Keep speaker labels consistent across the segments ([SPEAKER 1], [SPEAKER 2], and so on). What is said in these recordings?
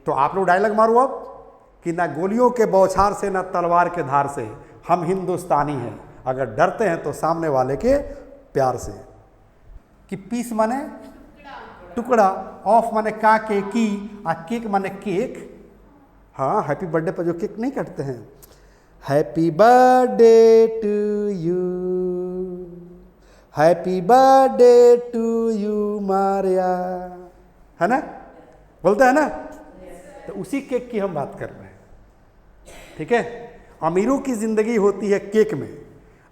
[SPEAKER 1] तो आप लोग डायलॉग मारो अब कि ना गोलियों के बौछार से ना तलवार के धार से हम हिंदुस्तानी हैं, अगर डरते हैं तो सामने वाले के प्यार से। कि पीस माने टुकड़ा, ऑफ माने का के की, आ केक माने केक। हाँ, हैप्पी बर्थडे पर जो केक नहीं काटते हैं, happy birthday to you, happy birthday to you Maria, है ना, बोलते हैं ना। तो उसी केक की हम बात कर रहे हैं, ठीक है। अमीरों की जिंदगी होती है केक में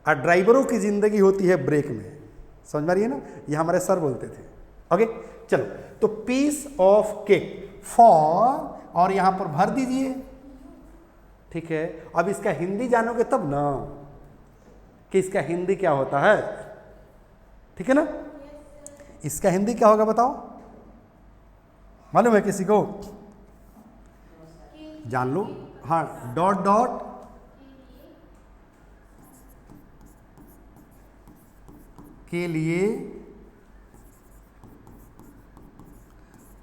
[SPEAKER 1] और ड्राइवरों की जिंदगी होती है ब्रेक में। समझ में आ रही है ना, ये हमारे सर बोलते थे। ओके चलो, तो पीस ऑफ केक फॉर, और यहां पर भर दीजिए, ठीक है। अब इसका हिंदी जानोगे तब ना कि इसका हिंदी क्या होता है, ठीक है ना। इसका हिंदी क्या होगा बताओ, मालूम है किसी को? जान लो। हाँ, डॉट डॉट के लिए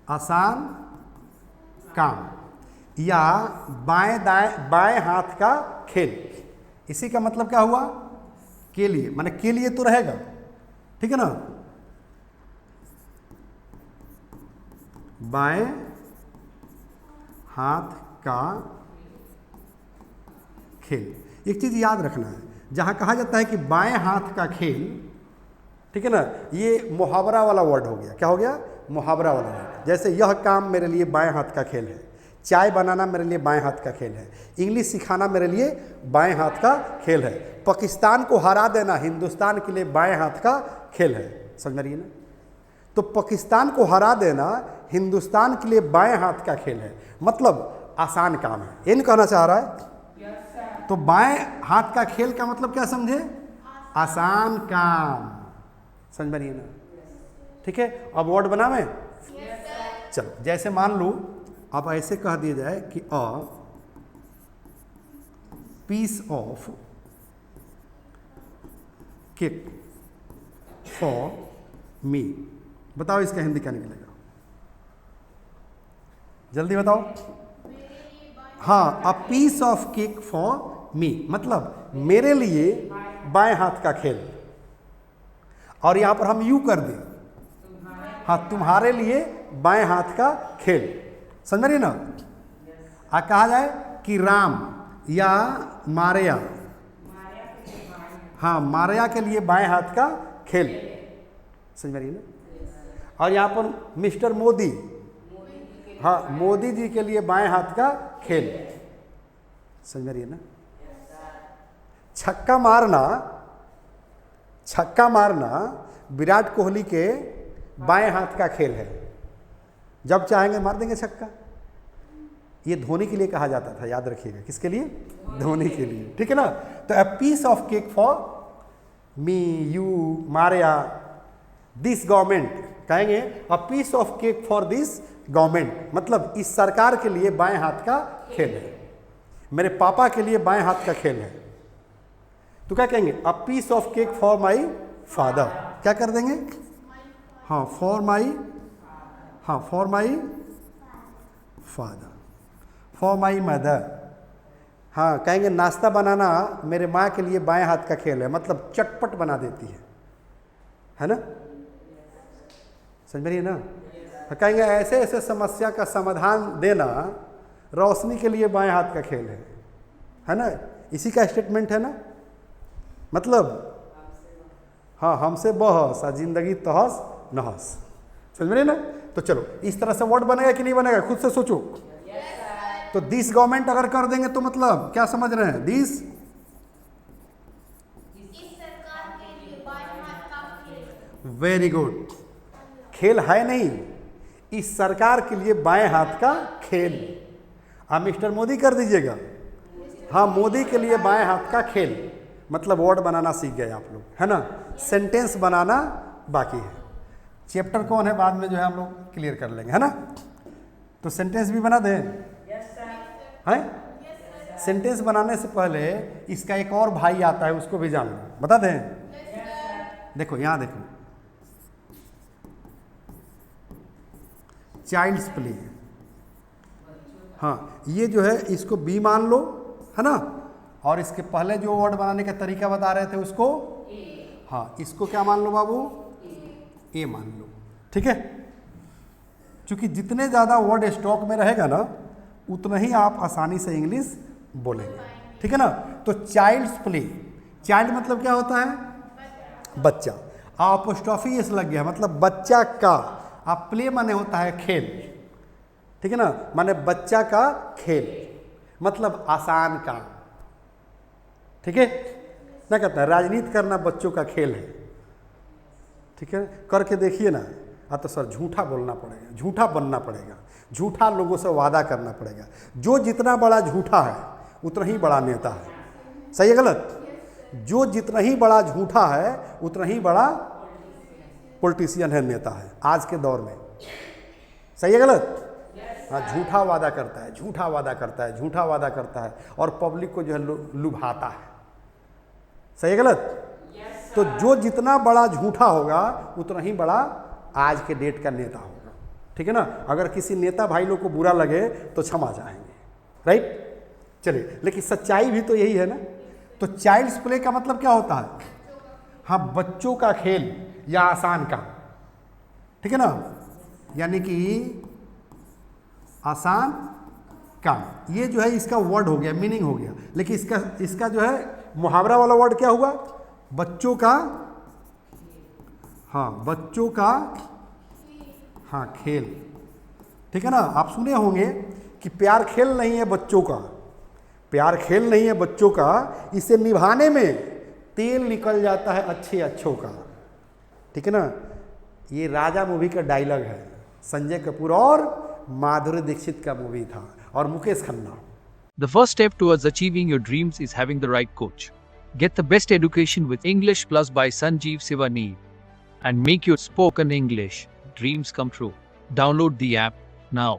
[SPEAKER 1] आसान काम, या बाएं हाथ का खेल। इसी का मतलब क्या हुआ, के लिए, माने के लिए तो रहेगा, ठीक है ना। बाएं हाथ का खेल। एक चीज याद रखना है, जहां कहा जाता है कि बाएं हाथ का खेल, ठीक है ना, ये मुहावरा वाला वर्ड हो गया। क्या हो गया, मुहावरा वाला वर्ड। जैसे यह काम मेरे लिए बाएं हाथ का खेल है, चाय बनाना मेरे लिए बाएं हाथ का खेल है, इंग्लिश सिखाना मेरे लिए बाएं हाथ का खेल है, पाकिस्तान को हरा देना हिंदुस्तान के लिए बाएं हाथ का खेल है। समझ रही है ना। तो पाकिस्तान को हरा देना हिंदुस्तान के लिए बाएं हाथ का खेल है, मतलब आसान काम है, ये नहीं कहना चाह रहा है। तो बाएं हाथ का खेल का मतलब क्या समझे, आसान काम। समझ में नहीं है ना, ठीक है। अब वर्ड बनावे, चलो जैसे मान लो आप ऐसे कह दिया जाए कि a piece of cake for me, बताओ इसका हिंदी क्या निकलेगा, जल्दी बताओ। हाँ, a piece of cake for me मतलब मेरे लिए बाएं हाथ का खेल, और यहां पर हम यू कर दें, हाँ तुम्हारे लिए बाएं हाथ का खेल। समझ रही ना। कहा जाए कि राम या मारिया, हाँ मारिया के लिए बाएं हाथ का खेल। समझ रही ना। और यहाँ पर मिस्टर मोदी, हाँ मोदी जी के लिए बाएं हाथ का खेल। समझ रही है ना। छक्का मारना विराट कोहली के बाएं हाथ का खेल है, जब चाहेंगे मार देंगे छक्का। ये धोनी के लिए कहा जाता था, याद रखिएगा, किसके लिए, धोनी के लिए, ठीक है ना। तो a piece of cake for me, you, Maria, this government, कहेंगे a piece of cake for this government, मतलब इस सरकार के लिए बाएं हाथ का खेल है, मेरे पापा के लिए बाएं हाथ का खेल है। तो क्या कहेंगे, a piece of cake for my father, क्या कर देंगे, हाँ for my father, for my mother. हाँ कहेंगे नाश्ता बनाना मेरे माँ के लिए बाएं हाथ का खेल है, मतलब चटपट बना देती है ना। समझ रही है ना। कहेंगे ऐसे ऐसे समस्या का समाधान देना रोशनी के लिए बाएं हाथ का खेल है ना। इसी का स्टेटमेंट है ना, मतलब हाँ हमसे बहस और जिंदगी तहस नहस। समझ रही ना। तो चलो इस तरह से वर्ड बनेगा कि नहीं बनेगा, खुद से सोचो। तो दिस गवर्नमेंट अगर कर देंगे तो मतलब क्या समझ रहे हैं, दिस
[SPEAKER 2] सरकार के लिए बाएं हाथ का खेल।
[SPEAKER 1] वेरी गुड, खेल है नहीं, इस सरकार के लिए बाएं हाथ का खेल। आप मिस्टर मोदी कर दीजिएगा, हाँ मोदी के लिए बाएं हाथ का खेल, मतलब वर्ड बनाना सीख गए आप लोग, है ना। सेंटेंस बनाना बाकी है, चैप्टर कौन है बाद में जो है हम लोग क्लियर कर लेंगे, है ना। तो सेंटेंस भी बना दें, है। सेंटेंस बनाने से पहले इसका एक और भाई आता है, उसको भी जान लो, बता दें। देखो यहाँ देखो, चाइल्ड्स प्ले, हाँ, ये जो है इसको बी मान लो, है ना, और इसके पहले जो वर्ड बनाने का तरीका बता रहे थे उसको हाँ, इसको क्या मान लो बाबू, ए मान लो, ठीक है। क्योंकि जितने ज़्यादा वर्ड स्टॉक में रहेगा ना उतना ही आप आसानी से इंग्लिश बोलेंगे, ठीक है ना। तो चाइल्ड्स प्ले, चाइल्ड मतलब क्या होता है, बच्चा, अपोस्ट्रोफी एस लग गया मतलब बच्चा का, आप प्ले माने होता है खेल, ठीक है ना, माने बच्चा का खेल मतलब आसान काम, ठीक है ना। कहता है राजनीति करना बच्चों का खेल है, ठीक है, करके देखिए ना। तो सर झूठा बोलना पड़ेगा, झूठा बनना पड़ेगा, झूठा लोगों से वादा करना पड़ेगा। जो जितना बड़ा झूठा है उतना ही बड़ा नेता है, सही है गलत। जो जितना ही बड़ा झूठा है उतना ही बड़ा पॉलिटिशियन है, नेता है आज के दौर में, सही है गलत। हाँ, झूठा वादा करता है, झूठा वादा करता है, झूठा वादा करता है और पब्लिक को जो है लुभाता है, सही है गलत। तो जो जितना बड़ा झूठा होगा उतना ही बड़ा आज के डेट का नेता होगा, ठीक है ना। अगर किसी नेता भाई लोग को बुरा लगे तो क्षमा चाहेंगे, राइट। चलिए, लेकिन सच्चाई भी तो यही है ना। तो चाइल्ड्स प्ले का मतलब क्या होता है, हाँ, बच्चों का खेल या आसान काम, ठीक है ना, यानी कि आसान काम, ये जो है इसका वर्ड हो गया, मीनिंग हो गया। लेकिन इसका जो है मुहावरा वाला वर्ड क्या हुआ, बच्चों का, हाँ, बच्चों का, हाँ, खेल, ठीक है ना। आप सुने होंगे कि प्यार खेल नहीं है बच्चों का, प्यार खेल नहीं है बच्चों का, इसे निभाने में तेल निकल जाता है अच्छे अच्छों का, ठीक है ना। ये राजा मूवी का डायलॉग है, संजय कपूर और माधुरी दीक्षित का मूवी था, और Mukesh Khanna.
[SPEAKER 3] The first step towards achieving your dreams is having the right coach. Get the best education with English Plus by Sanjeev Sivaneer and make your spoken English dreams come true. Download the app now.